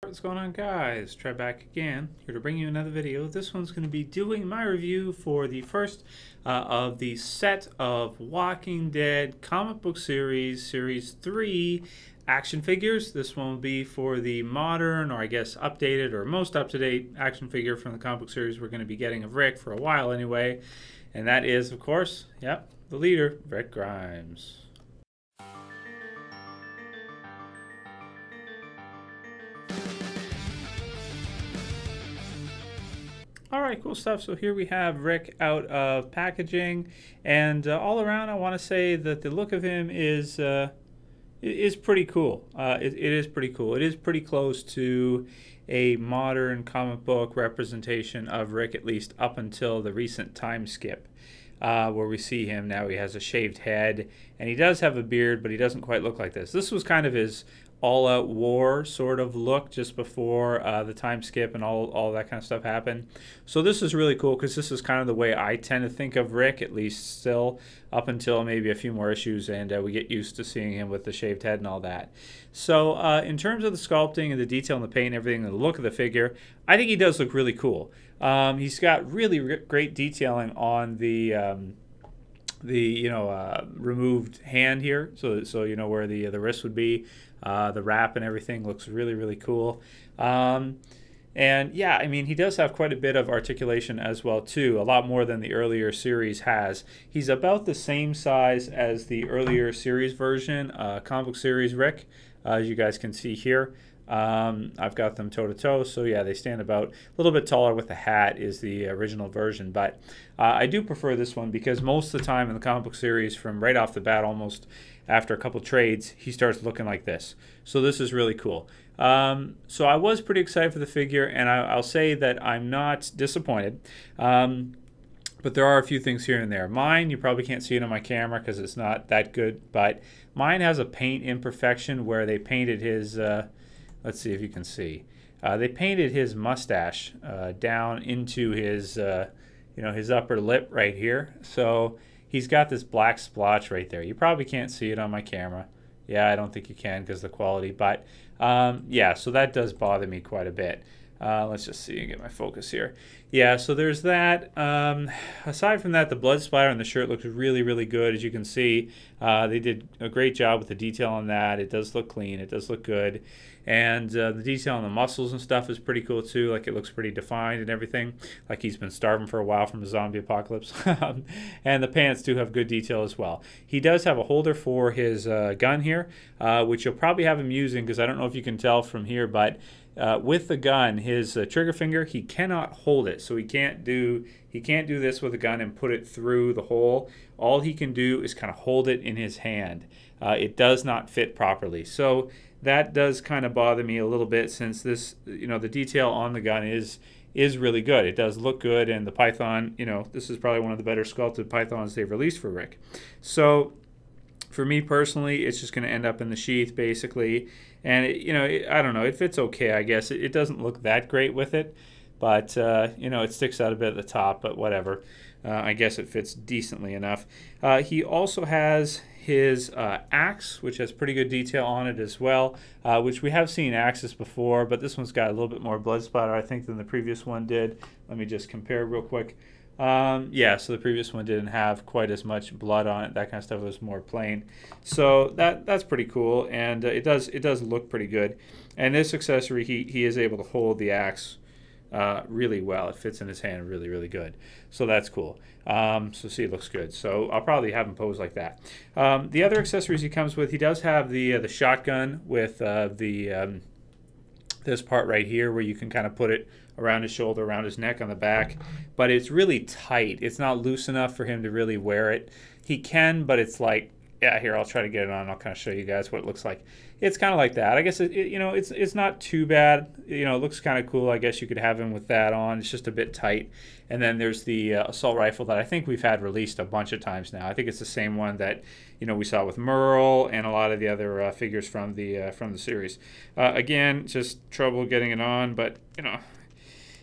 What's going on, guys? Try back again, here to bring you another video. This one's going to be doing my review for the first of the set of Walking Dead comic book series 3 action figures. This one will be for the modern, or I guess updated or most up-to-date action figure from the comic book series we're going to be getting of Rick for a while anyway. And that is, of course, yep, the leader, Rick Grimes. All right, cool stuff. So here we have Rick out of packaging, and all around, I want to say that the look of him is pretty cool. It is pretty cool. It is pretty close to a modern comic book representation of Rick, at least up until the recent time skip, where we see him now. He has a shaved head, and he does have a beard, but he doesn't quite look like this. This was kind of his all-out war sort of look just before the time skip and all that kind of stuff happened. So this is really cool because this is kind of the way I tend to think of Rick, at least still, up until maybe a few more issues, and we get used to seeing him with the shaved head and all that. So in terms of the sculpting and the detail and the paint and everything and the look of the figure, I think he does look really cool. He's got really great detailing on the removed hand here, so you know where the wrist would be. The wrap and everything looks really cool. And yeah, I mean, he does have quite a bit of articulation as well too, a lot more than the earlier series has. He's about the same size as the earlier series version, comic book series Rick, as you guys can see here. I've got them toe to toe, so yeah, they stand about a little bit taller with the hat is the original version, but I do prefer this one because most of the time in the comic book series, from right off the bat, almost after a couple trades, he starts looking like this. So this is really cool. So I was pretty excited for the figure, and I'll say that I'm not disappointed. But there are a few things here and there. Mine, you probably can't see it on my camera because it's not that good, but mine has a paint imperfection where they painted his, let's see if you can see. They painted his mustache down into his, his upper lip right here. So he's got this black splotch right there. You probably can't see it on my camera. Yeah, I don't think you can because of the quality. But yeah, so that does bother me quite a bit. Let's just see and get my focus here. Yeah, so there's that. Aside from that, the blood splatter on the shirt looks really good. As you can see, they did a great job with the detail on that. It does look clean. It does look good. And the detail on the muscles and stuff is pretty cool too. Like, it looks pretty defined and everything. Like he's been starving for a while from a zombie apocalypse. And the pants do have good detail as well. He does have a holder for his gun here, which you'll probably have him using, because I don't know if you can tell from here, but with the gun, his trigger finger, he cannot hold it. So he can't do this with a gun and put it through the hole. All he can do is kind of hold it in his hand. It does not fit properly. So that does kind of bother me a little bit, since this, the detail on the gun is really good. It does look good, and the python, this is probably one of the better sculpted pythons they've released for Rick. So for me personally, it's just going to end up in the sheath basically, and I don't know, it fits okay, I guess. It doesn't look that great with it, but it sticks out a bit at the top, but whatever. I guess it fits decently enough. He also has his axe, which has pretty good detail on it as well, which we have seen axes before, but this one's got a little bit more blood splatter, I think, than the previous one did. Let me just compare real quick. Yeah, so the previous one didn't have quite as much blood on it. That kind of stuff was more plain. So that's pretty cool, and it does look pretty good. And this accessory, he is able to hold the axe really well. It fits in his hand really good. So that's cool. So see, it looks good. So I'll probably have him pose like that. The other accessories he comes with, he does have the shotgun with this part right here where you can kind of put it around his shoulder, around his neck, on the back, but it's really tight. It's not loose enough for him to really wear it. He can, but it's like, yeah, here, I'll try to get it on. I'll kind of show you guys what it looks like. It's kind of like that. I guess it's not too bad. It looks kind of cool. I guess you could have him with that on. It's just a bit tight. And then there's the assault rifle that I think we've had released a bunch of times now. I think it's the same one that we saw with Merle and a lot of the other figures from the series. Again, just trouble getting it on, but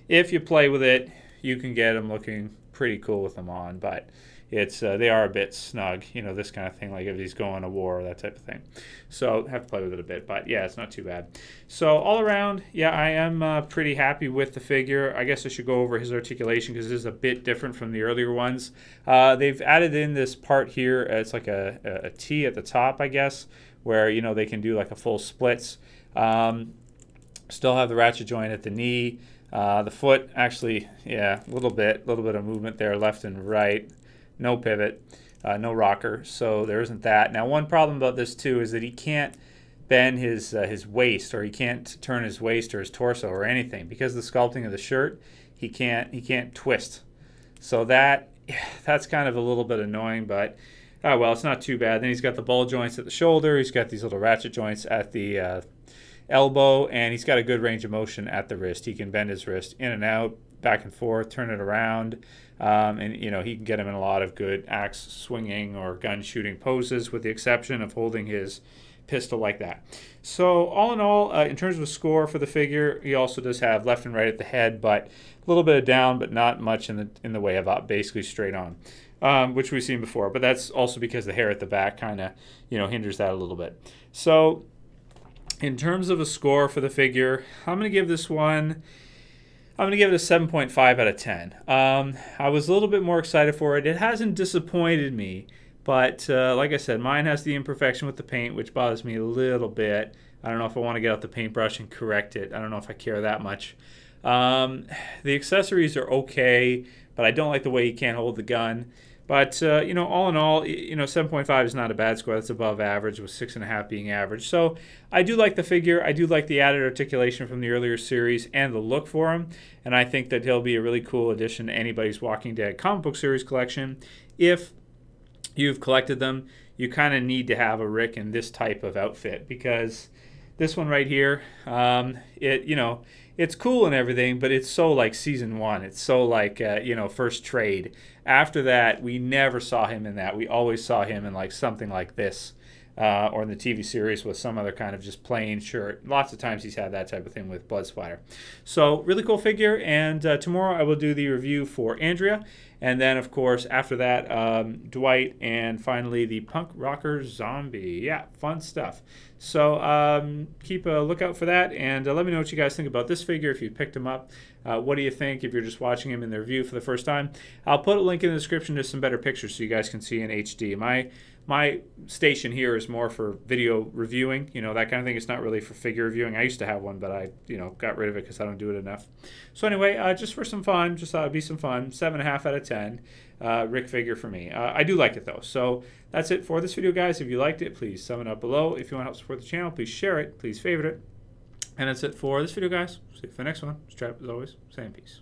if you play with it, you can get them looking pretty cool with them on. But it's they are a bit snug, you know, this kind of thing, like if he's going to war, that type of thing. So have to play with it a bit, but yeah, it's not too bad. So all around, yeah, I am pretty happy with the figure. I guess I should go over his articulation because it is a bit different from the earlier ones. They've added in this part here. It's like a T at the top, I guess, where, you know, they can do like a full splits. Still have the ratchet joint at the knee. The foot, actually, yeah, a little bit of movement there, left and right. No pivot, no rocker, so there isn't that. Now, one problem about this too is that he can't bend his waist, or he can't turn his waist or his torso or anything because of the sculpting of the shirt. He can't twist. So that's kind of a little bit annoying, but oh well, it's not too bad. Then he's got the ball joints at the shoulder. He's got these little ratchet joints at the elbow, and he's got a good range of motion at the wrist. He can bend his wrist in and out, back and forth, turn it around, and you know, he can get him in a lot of good axe swinging or gun shooting poses, with the exception of holding his pistol like that. So all in all, in terms of score for the figure, he also does have left and right at the head, but a little bit of down, but not much in the way of up, basically straight on, which we've seen before. But that's also because the hair at the back kind of, you know, hinders that a little bit. So in terms of a score for the figure, I'm going to give this one, I'm going to give it a 7.5 out of 10. I was a little bit more excited for it. It hasn't disappointed me, but like I said, mine has the imperfection with the paint, which bothers me a little bit. I don't know if I want to get out the paintbrush and correct it. I don't know if I care that much. The accessories are okay, but I don't like the way he can't hold the gun. But, you know, all in all, you know, 7.5 is not a bad score. That's above average, with 6.5 being average. So I do like the figure. I do like the added articulation from the earlier series and the look for him. And I think that he'll be a really cool addition to anybody's Walking Dead comic book series collection. If you've collected them, you kind of need to have a Rick in this type of outfit, because this one right here, you know, it's cool and everything, but it's so like season one. It's so like, you know, first trade. After that, we never saw him in that. We always saw him in like something like this, or in the TV series with some other kind of just plain shirt. Lots of times he's had that type of thing with Blood Splatter. So really cool figure, and tomorrow I will do the review for Andrea, and then of course after that Dwight, and finally the punk rocker zombie. Yeah, fun stuff. So keep a lookout for that, and let me know what you guys think about this figure if you picked him up. What do you think if you're just watching him in the review for the first time? I'll put a link in the description to some better pictures so you guys can see in HD. My station here is more for video reviewing, you know, that kind of thing. It's not really for figure reviewing. I used to have one, but I, you know, got rid of it because I don't do it enough. So anyway, just for some fun, just thought it'd be some fun. 7.5 out of 10. Rick figure for me. I do like it though. So that's it for this video, guys. If you liked it, please thumb it up below. If you want to help support the channel, please share it. Please favorite it. And that's it for this video, guys. See you for the next one. Strap as always. Saying peace.